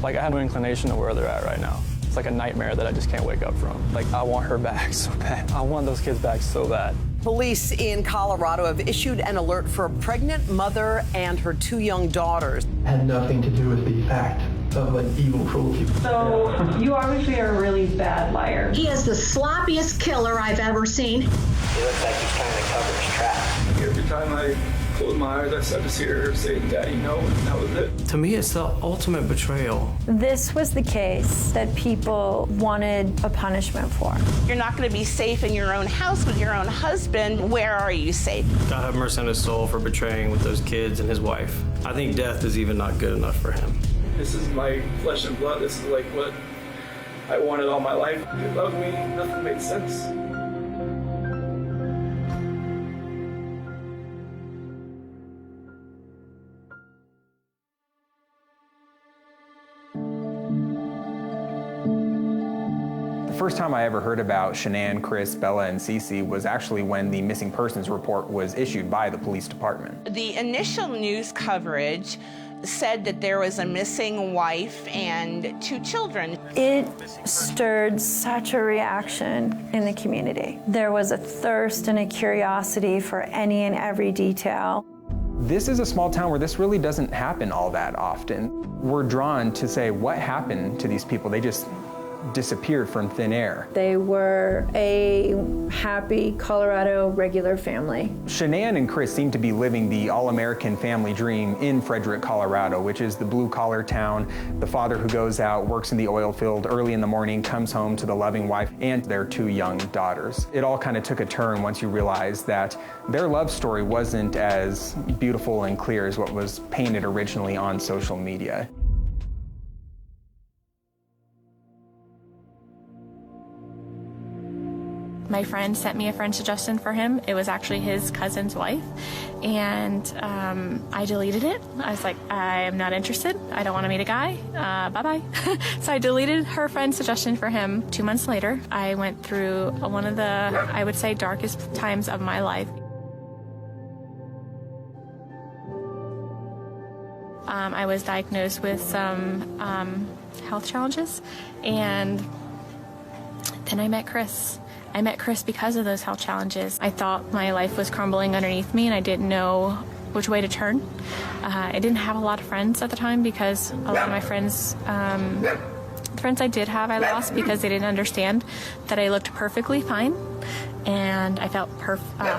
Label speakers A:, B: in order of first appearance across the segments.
A: Like, I have no inclination to where they're at right now. It's like a nightmare that I just can't wake up from. Like, I want her back so bad. I want those kids back so bad.
B: Police in Colorado have issued an alert for a pregnant mother and her 2 young daughters.
C: Had nothing to do with the act of an evil cruelty.
D: So you obviously are a really bad liar.
E: He is the sloppiest killer I've ever seen.
F: He looks like he's trying to cover his tracks.
A: Every time I close my eyes, I start to see her say, "Daddy, no," and that was it.
G: To me, it's the ultimate betrayal.
H: This was the case that people wanted a punishment for.
I: You're not going to be safe in your own house with your own husband. Where are you safe?
G: God have mercy on his soul for betraying with those kids and his wife. I think death is even not good enough for him.
A: This is my flesh and blood. This is like what I wanted all my life. He loved me. Nothing made sense.
J: The first time I ever heard about Shan'ann, Chris, Bella, and Cece was actually when the missing persons report was issued by the police department.
I: The initial news coverage said that there was a missing wife and 2 children.
H: It stirred such a reaction in the community. There was a thirst and a curiosity for any and every detail.
J: This is a small town where this really doesn't happen all that often. We're drawn to say, what happened to these people? They just disappeared from thin air.
H: They were a happy Colorado regular family.
J: Shan'ann and Chris seem to be living the all-American family dream in Frederick, Colorado, which is the blue-collar town. The father who goes out, works in the oil field early in the morning, comes home to the loving wife and their 2 young daughters. It all kind of took a turn once you realized that their love story wasn't as beautiful and clear as what was painted originally on social media.
K: My friend sent me a friend suggestion for him. It was actually his cousin's wife, and I deleted it. I was like, I am not interested. I don't want to meet a guy. Bye-bye. So I deleted her friend's suggestion for him. 2 months later, I went through one of the, I would say, darkest times of my life. I was diagnosed with some health challenges, and then I met Chris. I met Chris because of those health challenges. I thought my life was crumbling underneath me and I didn't know which way to turn. I didn't have a lot of friends at the time because a lot of my friends, the friends I did have, I lost because they didn't understand that I looked perfectly fine and I felt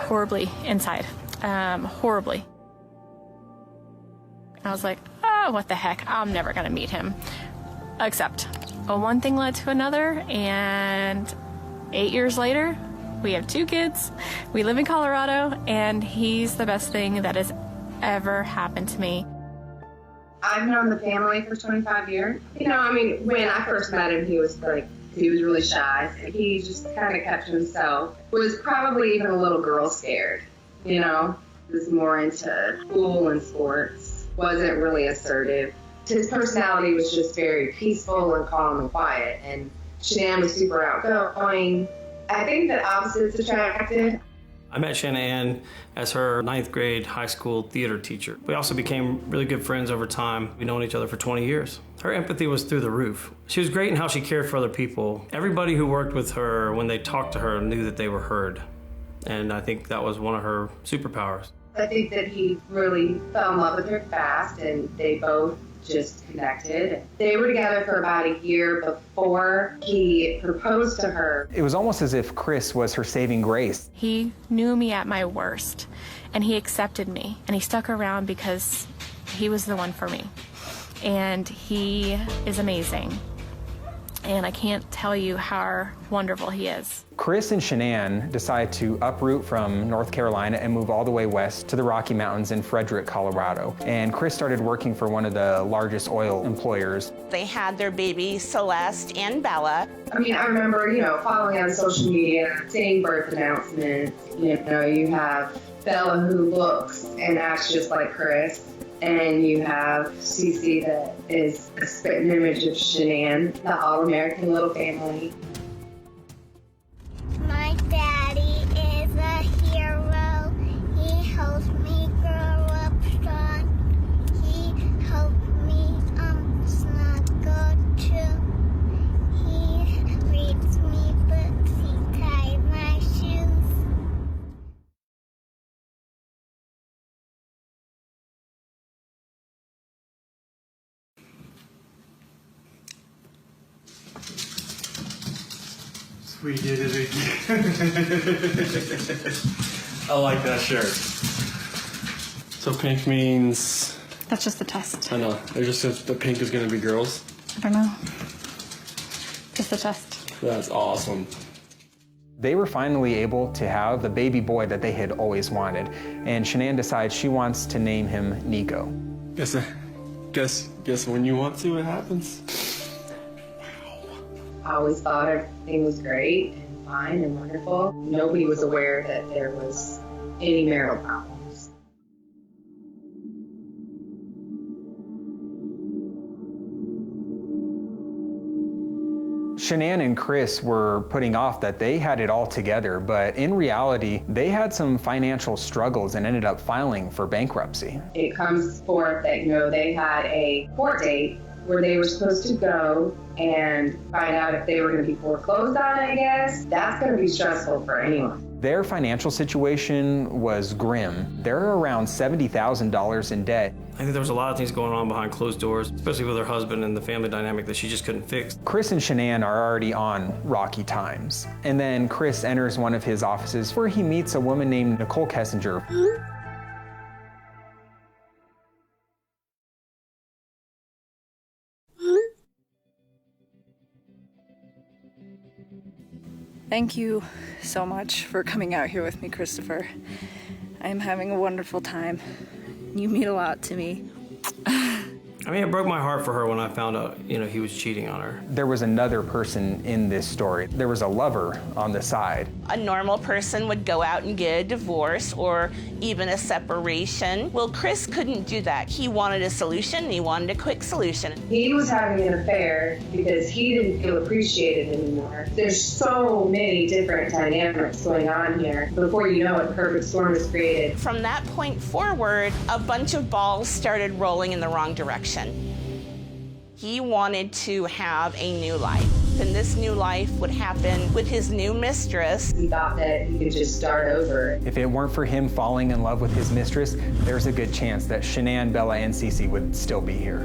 K: horribly inside, horribly. I was like, oh, what the heck, I'm never gonna meet him. Except, one thing led to another, and 8 years later, we have 2 kids, we live in Colorado, and he's the best thing that has ever happened to me.
D: I've known the family for 25 years. You know, I mean, when I first met him, he was really shy. He just kind of kept to himself. Was probably even a little girl scared, you know? Was more into school and sports. Wasn't really assertive. His personality was just very peaceful and calm and quiet, and Shan'ann was super outgoing. I think that opposites attracted.
G: I met Shan'ann as her 9th grade high school theater teacher. We also became really good friends over time. We've known each other for 20 years. Her empathy was through the roof. She was great in how she cared for other people. Everybody who worked with her, when they talked to her, knew that they were heard. And I think that was one of her superpowers.
D: I think that he really fell in love with her fast, and they both just connected. They were together for about a year before he proposed to her.
J: It was almost as if Chris was her saving grace.
K: He knew me at my worst, and he accepted me, and he stuck around because he was the one for me. And he is amazing. And I can't tell you how wonderful he is.
J: Chris and Shan'ann decided to uproot from North Carolina and move all the way west to the Rocky Mountains in Frederick, Colorado. And Chris started working for one of the largest oil employers.
I: They had their babies, Celeste and Bella.
D: I mean, I remember, you know, following on social media, seeing birth announcements. You know, you have Bella who looks and acts just like Chris. And you have Cece that is a spitting image of Shan'ann, the all-American little family.
L: My daddy is a hero. He helps me grow up strong. He helped me snuggle
M: We did it again. I like that shirt. So pink means...
K: That's just the test.
M: I know. It just says the pink is going to be girls.
K: I don't know. Just the test.
M: That's awesome.
J: They were finally able to have the baby boy that they had always wanted, and Shan'ann decides she wants to name him Nico.
M: Guess when you want to, it happens.
D: I always thought everything was great and fine and wonderful. Nobody was aware that there was any marital problems.
J: Shan'ann and Chris were putting off that they had it all together, but in reality, they had some financial struggles and ended up filing for bankruptcy.
D: It comes forth that, they had a court date where they were supposed to go and find out if they were going to be foreclosed on, I guess. That's going to be stressful for anyone.
J: Their financial situation was grim. They're around $70,000 in debt.
G: I think there was a lot of things going on behind closed doors, especially with her husband and the family dynamic that she just couldn't fix.
J: Chris and Shan'ann are already on rocky times. And then Chris enters one of his offices where he meets a woman named Nicole Kessinger.
N: Thank you so much for coming out here with me, Christopher. I'm having a wonderful time. You mean a lot to me.
G: I mean, it broke my heart for her when I found out, he was cheating on her.
J: There was another person in this story. There was a lover on the side.
I: A normal person would go out and get a divorce or even a separation. Well, Chris couldn't do that. He wanted a solution. He wanted a quick solution.
D: He was having an affair because he didn't feel appreciated anymore. There's so many different dynamics going on here. Before you know it, perfect storm is created.
I: From that point forward, a bunch of balls started rolling in the wrong direction. He wanted to have a new life, and this new life would happen with his new mistress.
D: He thought that he could just start over.
J: If it weren't for him falling in love with his mistress, there's a good chance that Shan'ann, Bella, and Cece would still be here.